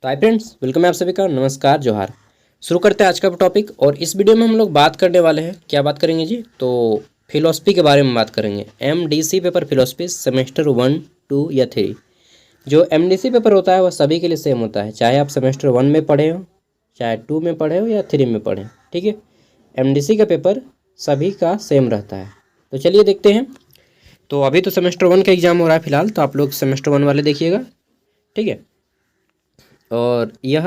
तो hi friends, welcome है आप सभी का। नमस्कार, जोहार। शुरू करते हैं आज का टॉपिक। और इस वीडियो में हम लोग बात करने वाले हैं, क्या बात करेंगे जी, तो फिलोसफी के बारे में बात करेंगे। एमडीसी पेपर फिलोसफी सेमेस्टर 1, 2 या 3। जो एमडीसी पेपर होता है वह सभी के लिए सेम होता है, चाहे आप सेमेस्टर 1 में पढ़े हो, चाहे 2 में पढ़े हो या 3 में पढ़े, ठीक है। एमडीसी का पेपर सभी का सेम रहता है। तो चलिए देखते हैं। तो अभी तो सेमेस्टर 1 का एग्ज़ाम हो रहा है फिलहाल, तो आप लोग सेमेस्टर 1 वाले देखिएगा, ठीक है। और यह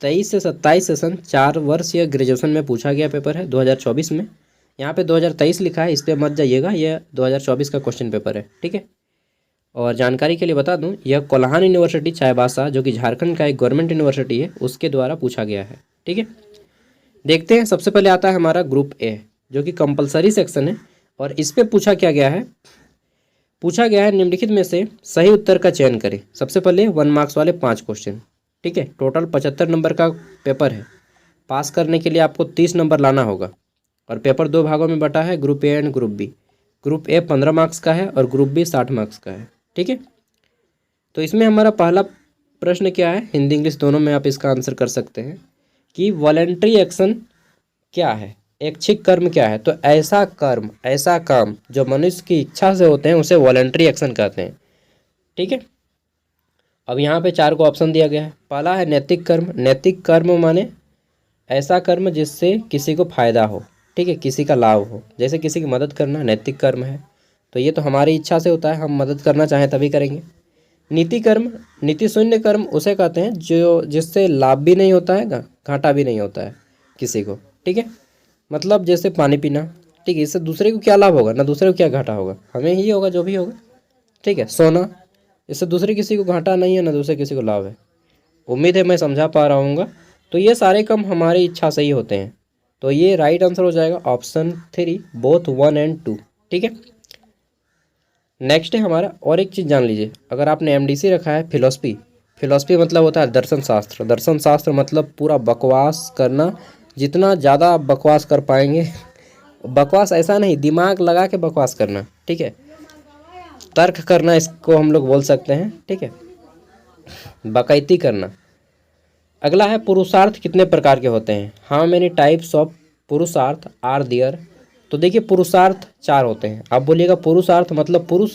23 से 27 सेशन 4 वर्ष या ग्रेजुएशन में पूछा गया पेपर है 2024 में। यहाँ पे 2023 लिखा है, इस पर मत जाइएगा, यह 2024 का क्वेश्चन पेपर है, ठीक है। और जानकारी के लिए बता दूं, यह कोल्हान यूनिवर्सिटी चाईबासा, जो कि झारखंड का एक गवर्नमेंट यूनिवर्सिटी है, उसके द्वारा पूछा गया है, ठीक है। देखते हैं। सबसे पहले आता है हमारा ग्रुप ए, जो कि कंपलसरी सेक्शन है। और इस पर पूछा क्या गया है, पूछा गया है निम्नलिखित में से सही उत्तर का चयन करें। सबसे पहले 1 मार्क्स वाले 5 क्वेश्चन, ठीक है। टोटल 75 नंबर का पेपर है। पास करने के लिए आपको 30 नंबर लाना होगा। और पेपर 2 भागों में बटा है, group A and group B. Group A 15 marks का है और ग्रुप बी 60 मार्क्स का है, ठीक है। तो इसमें हमारा पहला प्रश्न क्या है, हिंदी इंग्लिश दोनों में आप इसका आंसर कर सकते हैं कि वॉलेंट्री एक्शन क्या है, ऐच्छिक कर्म क्या है। तो ऐसा कर्म, ऐसा काम जो मनुष्य की इच्छा से होते हैं उसे वॉलेंट्री एक्शन कहते हैं, ठीक है। अब यहाँ पे 4 को ऑप्शन दिया गया है। पहला है नैतिक कर्म। नैतिक कर्म माने ऐसा कर्म जिससे किसी को फायदा हो, ठीक है, किसी का लाभ हो। जैसे किसी की मदद करना नैतिक कर्म है, तो ये तो हमारी इच्छा से होता है, हम मदद करना चाहें तभी करेंगे। नीति कर्म, नीति शून्य कर्म उसे कहते हैं जो जिससे लाभ भी नहीं होता है, घाटा भी नहीं होता है किसी को, ठीक है। मतलब जैसे पानी पीना, ठीक है, इससे दूसरे को क्या लाभ होगा, ना दूसरे को क्या घाटा होगा, हमें ही होगा जो भी होगा, ठीक है। सोना, इससे दूसरे किसी को घाटा नहीं है, ना दूसरे किसी को लाभ है। उम्मीद है मैं समझा पा रहा हूँगा। तो ये सारे काम हमारी इच्छा से ही होते हैं। तो ये राइट आंसर हो जाएगा ऑप्शन 3, बोथ 1 एंड 2, ठीक है। नेक्स्ट है हमारा, और एक चीज़ जान लीजिए, अगर आपने एमडीसी रखा है फिलोसफी, फिलोसफी मतलब होता है दर्शन शास्त्र। दर्शन शास्त्र मतलब पूरा बकवास करना, जितना ज़्यादा आप बकवास कर पाएंगे। बकवास ऐसा नहीं, दिमाग लगा के बकवास करना, ठीक है। तर्क करना इसको हम लोग बोल सकते हैं, ठीक है। बाकायती करना। अगला है पुरुषार्थ कितने प्रकार के होते हैं। हाउ मेनी टाइप्स ऑफ पुरुषार्थ आर देयर। तो देखिए पुरुषार्थ 4 होते हैं। आप बोलिएगा पुरुषार्थ मतलब पुरुष,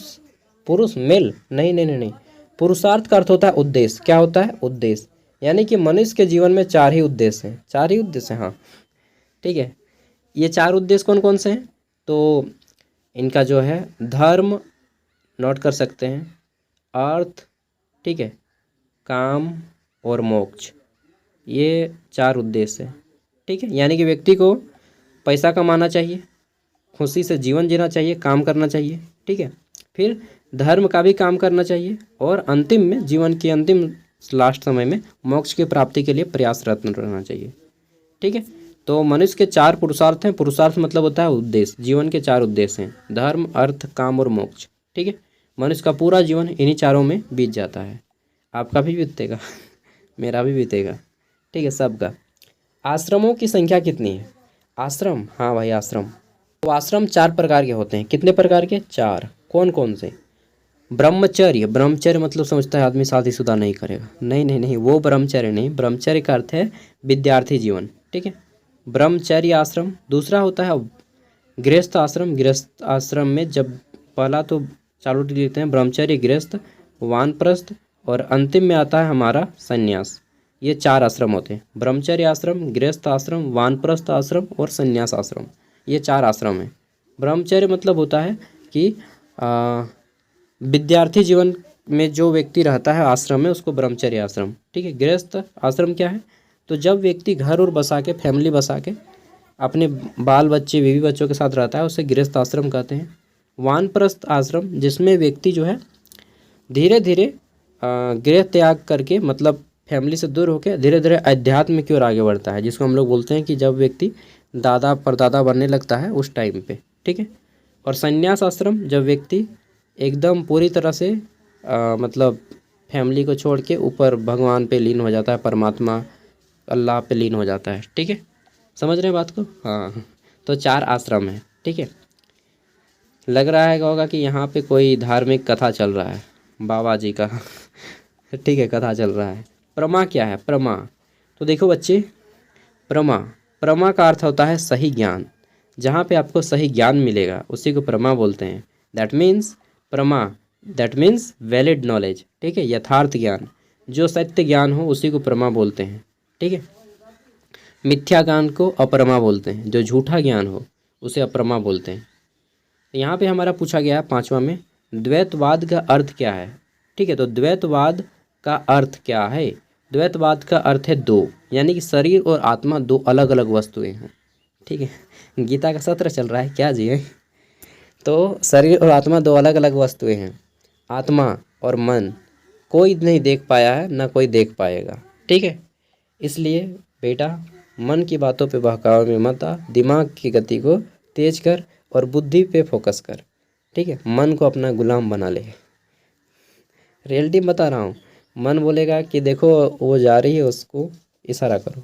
पुरुष मेल, नहीं नहीं नहीं नहीं। पुरुषार्थ का अर्थ होता है उद्देश्य। क्या होता है, उद्देश्य। यानी कि मनुष्य के जीवन में 4 ही उद्देश्य हैं, 4 ही उद्देश्य हैं, हाँ, ठीक है। ये 4 उद्देश्य कौन कौन से हैं, तो इनका जो है धर्म, नोट कर सकते हैं, अर्थ, ठीक है, काम और मोक्ष, ये 4 उद्देश्य हैं, ठीक है। यानी कि व्यक्ति को पैसा कमाना चाहिए, खुशी से जीवन जीना चाहिए, काम करना चाहिए, ठीक है। फिर धर्म का भी काम करना चाहिए, और अंतिम में, जीवन के अंतिम लास्ट समय में मोक्ष की प्राप्ति के लिए प्रयासरत रहना चाहिए, ठीक है। तो मनुष्य के 4 पुरुषार्थ हैं। पुरुषार्थ मतलब होता है उद्देश्य। जीवन के 4 उद्देश्य हैं, धर्म, अर्थ, काम और मोक्ष, ठीक है। मनुष्य का पूरा जीवन इन्हीं चारों में बीत जाता है। आपका भी बीतेगा, मेरा भी बीतेगा, ठीक है, सबका। आश्रमों की संख्या कितनी है। आश्रम, हाँ भाई आश्रम। तो आश्रम 4 प्रकार के होते हैं। कितने प्रकार के, 4। कौन कौन से, ब्रह्मचर्य। ब्रह्मचर्य मतलब समझता है आदमी शादीशुदा नहीं करेगा, नहीं नहीं नहीं, वो ब्रह्मचर्य नहीं। ब्रह्मचर्य का अर्थ है विद्यार्थी जीवन, ठीक है, ब्रह्मचर्य आश्रम। दूसरा होता है गृहस्थ आश्रम। गृहस्थ आश्रम में जब पहला तो चालू लिखते हैं ब्रह्मचर्य, गृहस्थ, वानप्रस्थ, और अंतिम में आता है हमारा संन्यास। ये 4 आश्रम होते हैं, ब्रह्मचर्य आश्रम, गृहस्थ आश्रम, वानप्रस्थ आश्रम और संन्यास आश्रम। ये 4 आश्रम हैं। ब्रह्मचर्य मतलब होता है कि विद्यार्थी जीवन में जो व्यक्ति रहता है आश्रम में, उसको ब्रह्मचर्य आश्रम, ठीक है। गृहस्थ आश्रम क्या है, तो जब व्यक्ति घर और बसा के, फैमिली बसा के अपने बाल बच्चे, बीवी बच्चों के साथ रहता है, उसे गृहस्थ आश्रम कहते हैं। वानप्रस्थ आश्रम जिसमें व्यक्ति जो है धीरे धीरे गृह त्याग करके, मतलब फैमिली से दूर होकर धीरे धीरे अध्यात्म की ओर आगे बढ़ता है, जिसको हम लोग बोलते हैं कि जब व्यक्ति दादा परदादा बनने लगता है उस टाइम पे, ठीक है। और संन्यास आश्रम जब व्यक्ति एकदम पूरी तरह से मतलब फैमिली को छोड़ के ऊपर भगवान पे लीन हो जाता है, परमात्मा अल्लाह पे लीन हो जाता है, ठीक है। समझ रहे हैं बात को, हाँ। तो 4 आश्रम है, ठीक है। लग रहा है होगा कि यहाँ पे कोई धार्मिक कथा चल रहा है, बाबा जी का ठीक है, कथा चल रहा है। प्रमा क्या है? प्रमा, तो देखो बच्चे, प्रमा, प्रमा का अर्थ होता है सही ज्ञान। जहाँ पे आपको सही ज्ञान मिलेगा उसी को प्रमा बोलते हैं। दैट मीन्स प्रमा, दैट मीन्स वैलिड नॉलेज, ठीक है, यथार्थ ज्ञान, जो सत्य ज्ञान हो उसी को प्रमा बोलते हैं, ठीक है। मिथ्या ज्ञान को अप्रमा बोलते हैं, जो झूठा ज्ञान हो उसे अप्रमा बोलते हैं। तो यहाँ पे हमारा पूछा गया है 5वां में, द्वैतवाद का अर्थ क्या है? ठीक है, तो द्वैतवाद का अर्थ क्या है? द्वैतवाद का अर्थ है दो, यानी कि शरीर और आत्मा दो अलग अलग वस्तुएं हैं, ठीक है। गीता का सत्र चल रहा है क्या जी? तो शरीर और आत्मा दो अलग अलग वस्तुएं हैं। आत्मा और मन कोई नहीं देख पाया है, ना कोई देख पाएगा, ठीक है। इसलिए बेटा मन की बातों पे बहकावे में मत आ, दिमाग की गति को तेज कर और बुद्धि पे फोकस कर, ठीक है। मन को अपना गुलाम बना ले। रियलिटी बता रहा हूँ, मन बोलेगा कि देखो वो जा रही है, उसको इशारा करो,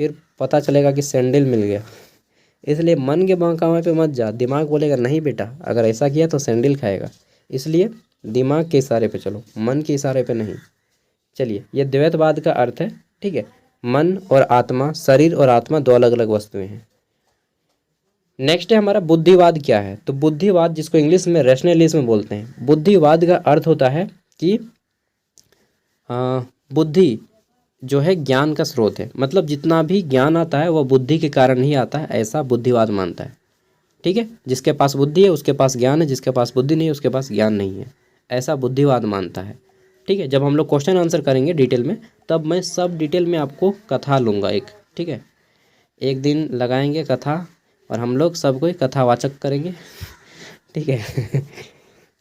फिर पता चलेगा कि सैंडल मिल गया। इसलिए मन के बहकावे पे मत जा, दिमाग बोलेगा नहीं बेटा अगर ऐसा किया तो सैंडल खाएगा, इसलिए दिमाग के इशारे पे चलो, मन के इशारे पे नहीं। चलिए, ये द्वैतवाद का अर्थ है, ठीक है। मन और आत्मा, शरीर और आत्मा दो अलग अलग वस्तुएं हैं। नेक्स्ट है हमारा बुद्धिवाद क्या है? तो बुद्धिवाद, जिसको इंग्लिश में रैशनलिज्म बोलते हैं, बुद्धिवाद का अर्थ होता है कि बुद्धि जो है ज्ञान का स्रोत है, मतलब जितना भी ज्ञान आता है वह बुद्धि के कारण ही आता है, ऐसा बुद्धिवाद मानता है, ठीक है। जिसके पास बुद्धि है उसके पास ज्ञान है, जिसके पास बुद्धि नहीं है उसके पास ज्ञान नहीं है, ऐसा बुद्धिवाद मानता है, ठीक है। जब हम लोग क्वेश्चन आंसर करेंगे डिटेल में, तब मैं सब डिटेल में आपको कथा लूँगा एक, ठीक है। एक दिन लगाएंगे कथा और हम लोग सब कोई कथावाचक करेंगे, ठीक है।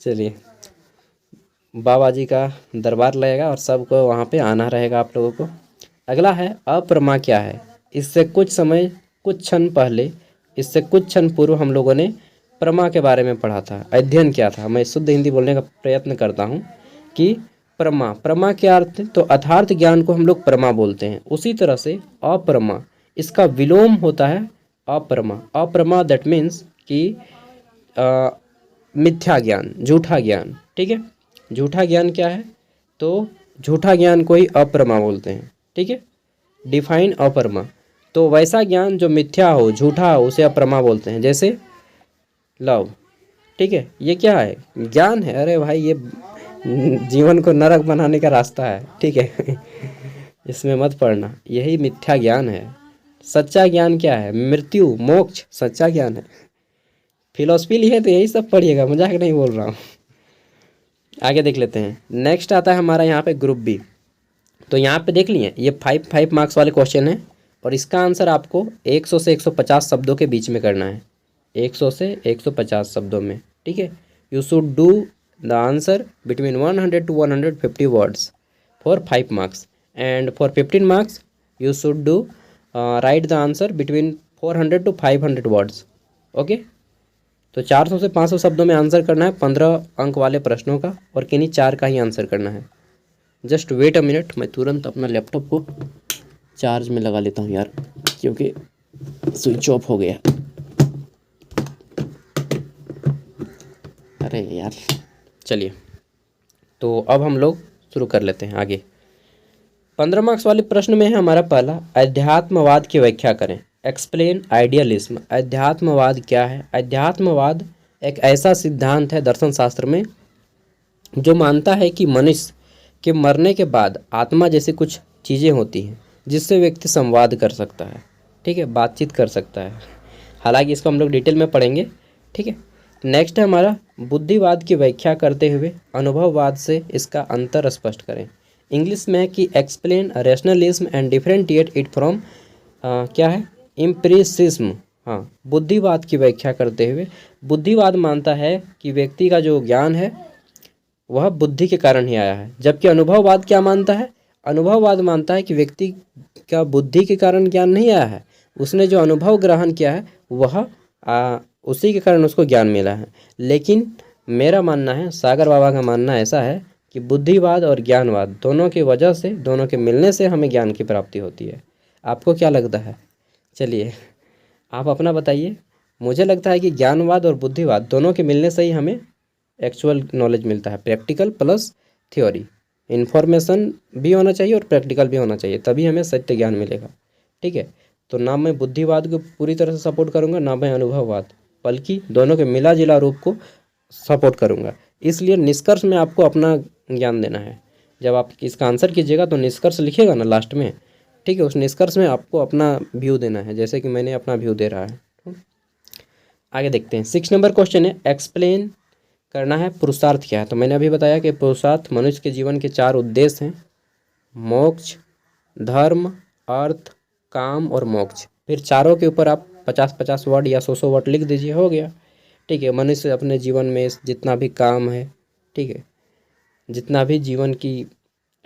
चलिए, बाबा जी का दरबार लगेगा और सबको वहाँ पे आना रहेगा आप लोगों को। अगला है अप्रमा क्या है? इससे कुछ क्षण पूर्व हम लोगों ने प्रमा के बारे में पढ़ा था, अध्ययन किया था। मैं शुद्ध हिंदी बोलने का प्रयत्न करता हूँ कि प्रमा क्या अर्थ है? तो अथार्थ ज्ञान को हम लोग प्रमा बोलते हैं। उसी तरह से अप्रमा, इसका विलोम होता है अप्रमा दैट मीन्स कि मिथ्या ज्ञान, झूठा ज्ञान, ठीक है। झूठा ज्ञान क्या है? तो झूठा ज्ञान को ही अप्रमा बोलते हैं, ठीक है। डिफाइन अप्रमा, तो वैसा ज्ञान जो मिथ्या हो, झूठा हो, उसे अप्रमा बोलते हैं। जैसे लव, ठीक है, ये क्या है? ज्ञान है। अरे भाई, ये जीवन को नरक बनाने का रास्ता है, ठीक है। इसमें मत पढ़ना, यही मिथ्या ज्ञान है। सच्चा ज्ञान क्या है? मृत्यु, मोक्ष सच्चा ज्ञान है। फिलॉसफी ली है तो यही सब पढ़िएगा, मजाक नहीं बोल रहा हूँ। आगे देख लेते हैं। नेक्स्ट आता है हमारा यहाँ पे ग्रुप बी। तो यहाँ पे देख लिए, ये 5 मार्क्स वाले क्वेश्चन है और इसका आंसर आपको 100 से 150 शब्दों के बीच में करना है, 100 से 150 शब्दों में, ठीक है। You should do the answer between 100 to 150 words for 5 marks and for 15 marks you should do right the answer between 400 to 500 words, okay. तो 400 से 500 शब्दों में आंसर करना है 15 अंक वाले प्रश्नों का, और किन्हीं 4 का ही आंसर करना है। जस्ट वेट अ मिनट, मैं तुरंत अपना लैपटॉप को चार्ज में लगा लेता हूँ यार, क्योंकि स्विच ऑफ हो गया। अरे यार, चलिए, तो अब हम लोग शुरू कर लेते हैं आगे। 15 मार्क्स वाले प्रश्न में है हमारा पहला, अध्यात्मवाद की व्याख्या करें। Explain idealism. अध्यात्मवाद क्या है? अध्यात्मवाद एक ऐसा सिद्धांत है दर्शन शास्त्र में जो मानता है कि मनुष्य के मरने के बाद आत्मा जैसी कुछ चीज़ें होती हैं जिससे व्यक्ति संवाद कर सकता है, ठीक है, बातचीत कर सकता है। हालांकि इसको हम लोग डिटेल में पढ़ेंगे, ठीक है। नेक्स्ट है हमारा, बुद्धिवाद की व्याख्या करते हुए अनुभववाद से इसका अंतर स्पष्ट करें। इंग्लिश में है कि explain rationalism and differentiate it from क्या है, एम्पिरिसिज्म। हाँ, बुद्धिवाद की व्याख्या करते हुए, बुद्धिवाद मानता है कि व्यक्ति का जो ज्ञान है वह बुद्धि के कारण ही आया है, जबकि अनुभववाद क्या मानता है? अनुभववाद मानता है कि व्यक्ति का बुद्धि के कारण ज्ञान नहीं आया है, उसने जो अनुभव ग्रहण किया है वह उसी के कारण उसको ज्ञान मिला है। लेकिन मेरा मानना है, सागर बाबा का मानना ऐसा है कि बुद्धिवाद और ज्ञानवाद दोनों की वजह से, दोनों के मिलने से हमें ज्ञान की प्राप्ति होती है। आपको क्या लगता है? चलिए आप अपना बताइए। मुझे लगता है कि ज्ञानवाद और बुद्धिवाद दोनों के मिलने से ही हमें एक्चुअल नॉलेज मिलता है, प्रैक्टिकल प्लस थ्योरी, इन्फॉर्मेशन भी होना चाहिए और प्रैक्टिकल भी होना चाहिए, तभी हमें सत्य ज्ञान मिलेगा। ठीक है, तो ना मैं बुद्धिवाद को पूरी तरह से सपोर्ट करूँगा, ना मैं अनुभववाद, बल्कि दोनों के मिला जुला रूप को सपोर्ट करूँगा। इसलिए निष्कर्ष में आपको अपना ज्ञान देना है। जब आप इसका आंसर कीजिएगा तो निष्कर्ष लिखिएगा ना लास्ट में, ठीक है, उस निष्कर्ष में आपको अपना व्यू देना है, जैसे कि मैंने अपना व्यू दे रहा है। आगे देखते हैं। 6 नंबर क्वेश्चन है, एक्सप्लेन करना है पुरुषार्थ क्या है। तो मैंने अभी बताया कि पुरुषार्थ मनुष्य के जीवन के 4 उद्देश्य हैं, मोक्ष, धर्म, अर्थ, काम और मोक्ष। फिर चारों के ऊपर आप 50-50 वर्ड या 100 वर्ड लिख दीजिए, हो गया। ठीक है, मनुष्य अपने जीवन में जितना भी काम है, ठीक है, जितना भी जीवन की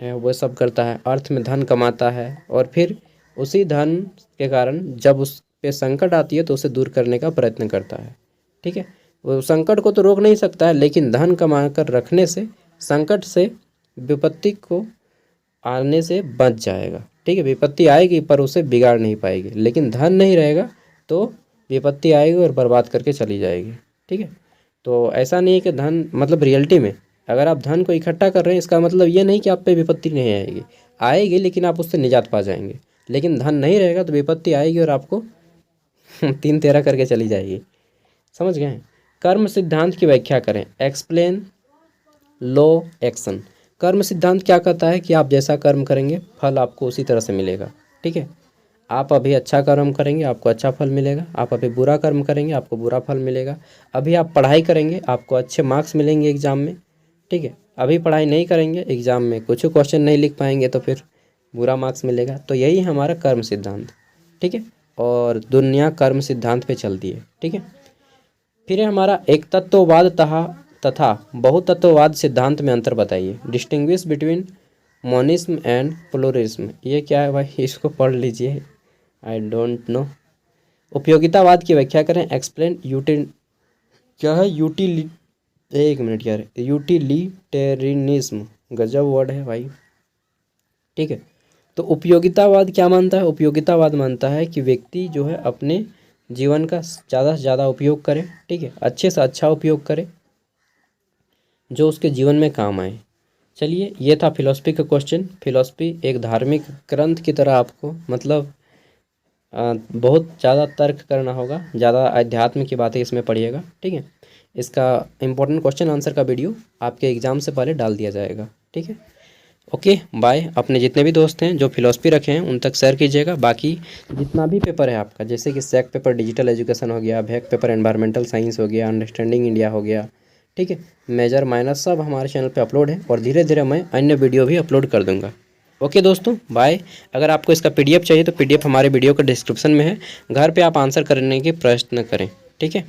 है वो सब करता है। अर्थ में धन कमाता है और फिर उसी धन के कारण जब उस पे संकट आती है तो उसे दूर करने का प्रयत्न करता है। ठीक है, वो संकट को तो रोक नहीं सकता है, लेकिन धन कमा कर रखने से संकट से, विपत्ति को आने से बच जाएगा। ठीक है, विपत्ति आएगी पर उसे बिगाड़ नहीं पाएगी, लेकिन धन नहीं रहेगा तो विपत्ति आएगी और बर्बाद करके चली जाएगी। ठीक है, तो ऐसा नहीं है कि धन मतलब रियलिटी में अगर आप धन को इकट्ठा कर रहे हैं, इसका मतलब ये नहीं कि आप पे विपत्ति नहीं आएगी, आएगी, लेकिन आप उससे निजात पा जाएंगे। लेकिन धन नहीं रहेगा तो विपत्ति आएगी और आपको 3-13 करके चली जाएगी। समझ गए? कर्म सिद्धांत की व्याख्या करें। Explain law action. कर्म सिद्धांत क्या कहता है कि आप जैसा कर्म करेंगे फल आपको उसी तरह से मिलेगा। ठीक है, आप अभी अच्छा कर्म करेंगे आपको अच्छा फल मिलेगा, आप अभी बुरा कर्म करेंगे आपको बुरा फल मिलेगा। अभी आप पढ़ाई करेंगे आपको अच्छे मार्क्स मिलेंगे एग्ज़ाम में। ठीक है, अभी पढ़ाई नहीं करेंगे, एग्ज़ाम में कुछ क्वेश्चन नहीं लिख पाएंगे तो फिर बुरा मार्क्स मिलेगा। तो यही हमारा कर्म सिद्धांत। ठीक है, और दुनिया कर्म सिद्धांत पे चलती है। ठीक है, फिर है हमारा एक तत्ववाद तथा बहुतत्ववाद सिद्धांत में अंतर बताइए। Distinguish between monism and pluralism. ये क्या है भाई, इसको पढ़ लीजिए, आई डोंट नो। उपयोगितावाद की व्याख्या करें। एक्सप्लेन क्या है एक मिनट यार, यूटिलिटेरियनिज्म, गजब वर्ड है भाई। ठीक है, तो उपयोगितावाद क्या मानता है? उपयोगितावाद मानता है कि व्यक्ति जो है अपने जीवन का ज़्यादा से ज़्यादा उपयोग करे। ठीक है, अच्छे से अच्छा उपयोग करे जो उसके जीवन में काम आए। चलिए, ये था फिलॉसफी का क्वेश्चन। फिलॉसफी एक धार्मिक ग्रंथ की तरह आपको मतलब बहुत ज़्यादा तर्क करना होगा, ज़्यादा अध्यात्म की बातें इसमें पढ़िएगा। ठीक है, इसका इम्पोर्टेंट क्वेश्चन आंसर का वीडियो आपके एग्ज़ाम से पहले डाल दिया जाएगा। ठीक है, ओके बाय। अपने जितने भी दोस्त हैं जो फिलॉसफी रखे हैं उन तक शेयर कीजिएगा। बाकी जितना भी पेपर है आपका, जैसे कि सैक पेपर डिजिटल एजुकेशन हो गया, भैक पेपर एनवायरमेंटल साइंस हो गया, अंडरस्टैंडिंग इंडिया हो गया, ठीक है, मेजर माइनस सब हमारे चैनल पे अपलोड है और धीरे धीरे मैं अन्य वीडियो भी अपलोड कर दूंगा। ओके दोस्तों, बाय। अगर आपको इसका PDF चाहिए तो PDF हमारे वीडियो के डिस्क्रिप्शन में है, घर पे आप आंसर करने की प्रयत्न करें। ठीक है।